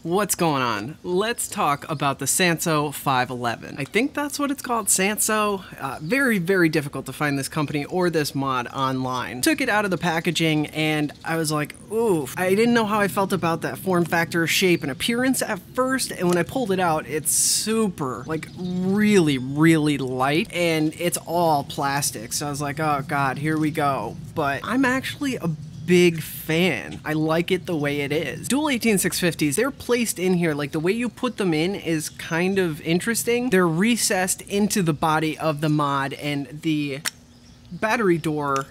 What's going on? Let's talk about the Sansto 511. I think that's what it's called, Sansto. Very, very difficult to find this company or this mod online. Took it out of the packaging and I was like, oof. I didn't know how I felt about that form factor, shape, and appearance at first, and when I pulled it out, it's super, like, really, really light, and it's all plastic. So I was like, oh god, here we go. But I'm actually a big fan. I like it the way it is. Dual 18650s, they're placed in here, like the way you put them in is kind of interesting. They're recessed into the body of the mod and the battery door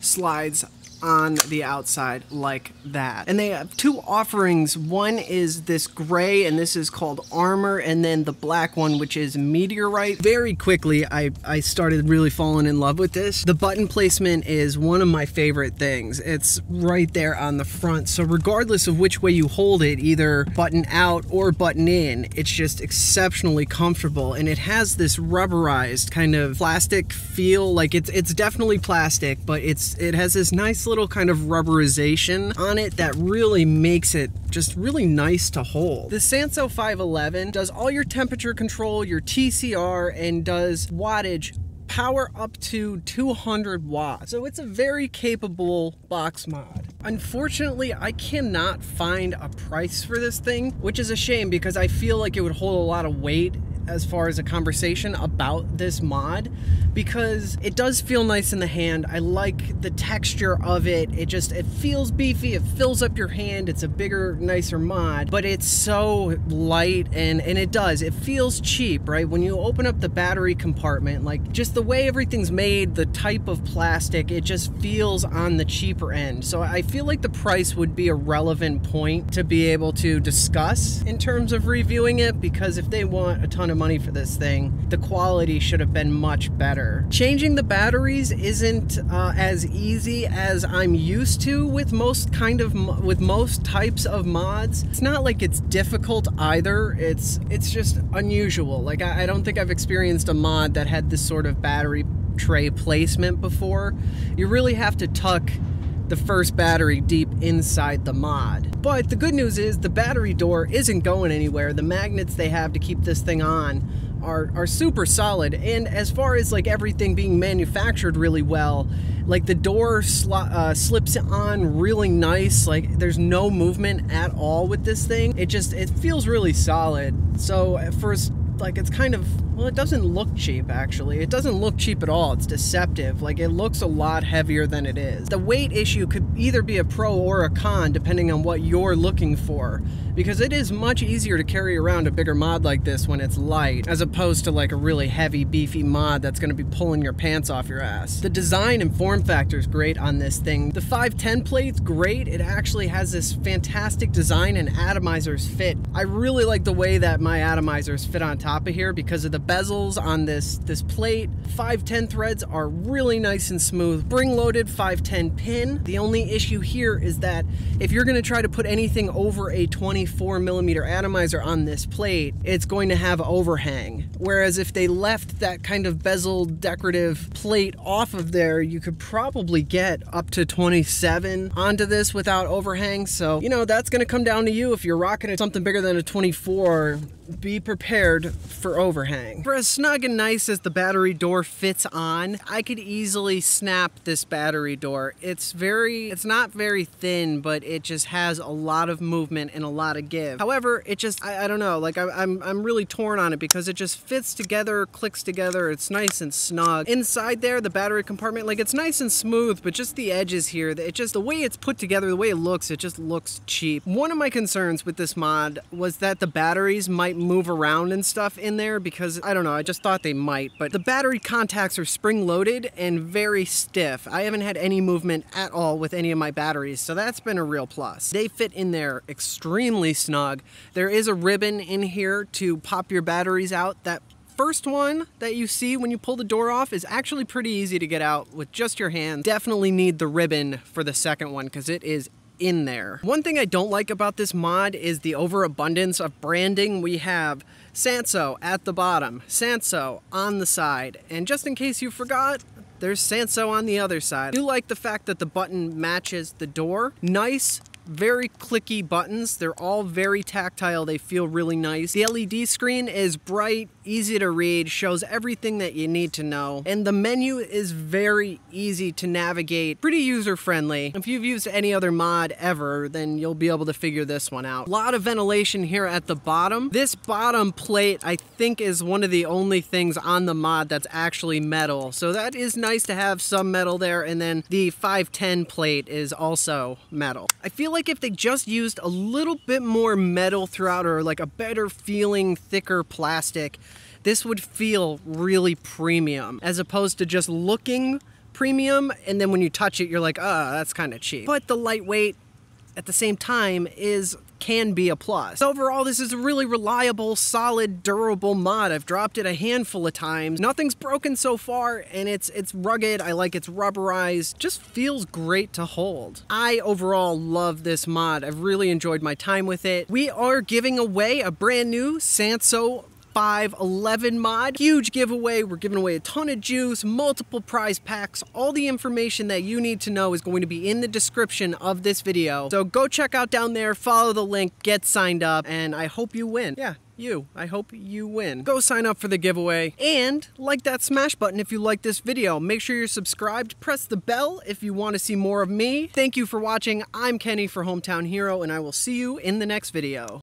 slides on the outside like that. And they have two offerings. One is this gray, and this is called Armor, and then the black one, which is Meteorite. Very quickly, I started really falling in love with this. The button placement is one of my favorite things. It's right there on the front, so regardless of which way you hold it, either button out or button in, it's just exceptionally comfortable, and it has this rubberized kind of plastic feel. Like it's definitely plastic, but it has this nice little kind of rubberization on it that really makes it just really nice to hold. The Sansto 511 does all your temperature control, your TCR, and does wattage power up to 200 watts. So it's a very capable box mod. Unfortunately, I cannot find a price for this thing, which is a shame because I feel like it would hold a lot of weight as far as a conversation about this mod, because it does feel nice in the hand. I like the texture of it. It feels beefy, it fills up your hand. It's a bigger, nicer mod, but it's so light and it feels cheap, right? When you open up the battery compartment, like just the way everything's made, the type of plastic, it just feels on the cheaper end. So I feel like the price would be a relevant point to be able to discuss in terms of reviewing it, because if they want a ton of money for this thing, the quality should have been much better. Changing the batteries isn't as easy as I'm used to with most types of mods. It's not like it's difficult either. It's just unusual. Like I don't think I've experienced a mod that had this sort of battery tray placement before. You really have to tuck the first battery deep inside the mod. But the good news is the battery door isn't going anywhere. The magnets they have to keep this thing on are super solid, and as far as like everything being manufactured really well, like the door slips on really nice. Like there's no movement at all with this thing. It feels really solid. So at first, like, it's kind of, well, it doesn't look cheap, actually. It doesn't look cheap at all. It's deceptive. Like, it looks a lot heavier than it is. The weight issue could either be a pro or a con, depending on what you're looking for, because it is much easier to carry around a bigger mod like this when it's light, as opposed to like a really heavy, beefy mod that's going to be pulling your pants off your ass. The design and form factor is great on this thing. The 510 plate's great. It actually has this fantastic design, and atomizers fit. I really like the way that my atomizers fit on top of here because of the bezels on this plate. 510 threads are really nice and smooth. Spring-loaded 510 pin. The only issue here is that if you're going to try to put anything over a 24mm atomizer on this plate, it's going to have overhang. Whereas if they left that kind of bezeled decorative plate off of there, you could probably get up to 27 onto this without overhang. So, you know, that's going to come down to you. If you're rocking something bigger than a 24, be prepared for overhang. For as snug and nice as the battery door fits on, I could easily snap this battery door. It's not very thin, but it just has a lot of movement and a lot of give. However, it just, I don't know, like I'm really torn on it because it just fits together, clicks together, it's nice and snug. Inside there, the battery compartment, like it's nice and smooth, but just the edges here, the way it's put together, the way it just looks cheap. One of my concerns with this mod was that the batteries might move around and stuff in there, because I don't know, I just thought they might, but the battery contacts are spring-loaded and very stiff. I haven't had any movement at all with any of my batteries, so that's been a real plus. They fit in there extremely snug. There is a ribbon in here to pop your batteries out. That first one that you see when you pull the door off is actually pretty easy to get out with just your hand. Definitely need the ribbon for the second one because it is in there. One thing I don't like about this mod is the overabundance of branding. We have Sansto at the bottom, Sansto on the side, and just in case you forgot, there's Sansto on the other side. I do like the fact that the button matches the door. Nice very clicky buttons. They're all very tactile. They feel really nice. The LED screen is bright, easy to read, shows everything that you need to know. And the menu is very easy to navigate, pretty user-friendly. If you've used any other mod ever, then you'll be able to figure this one out. A lot of ventilation here at the bottom. This bottom plate, I think, is one of the only things on the mod that's actually metal. So that is nice to have some metal there. And then the 510 plate is also metal. I feel like if they just used a little bit more metal throughout, or like a better feeling, thicker plastic, this would feel really premium, as opposed to just looking premium, and then when you touch it, you're like, that's kind of cheap. But the lightweight, at the same time, can be a plus. Overall, this is a really reliable, solid, durable mod. I've dropped it a handful of times. Nothing's broken so far, and it's rugged. I like it's rubberized. Just feels great to hold. I overall love this mod. I've really enjoyed my time with it. We are giving away a brand new Sansto 511 mod. Huge giveaway. We're giving away a ton of juice, multiple prize packs. All the information that you need to know is going to be in the description of this video. So go check out down there, follow the link, get signed up, and I hope you win. Yeah, I hope you win. Go sign up for the giveaway and like that smash button if you like this video. Make sure you're subscribed. Press the bell if you want to see more of me. Thank you for watching. I'm Kenny for Hometown Hero, and I will see you in the next video.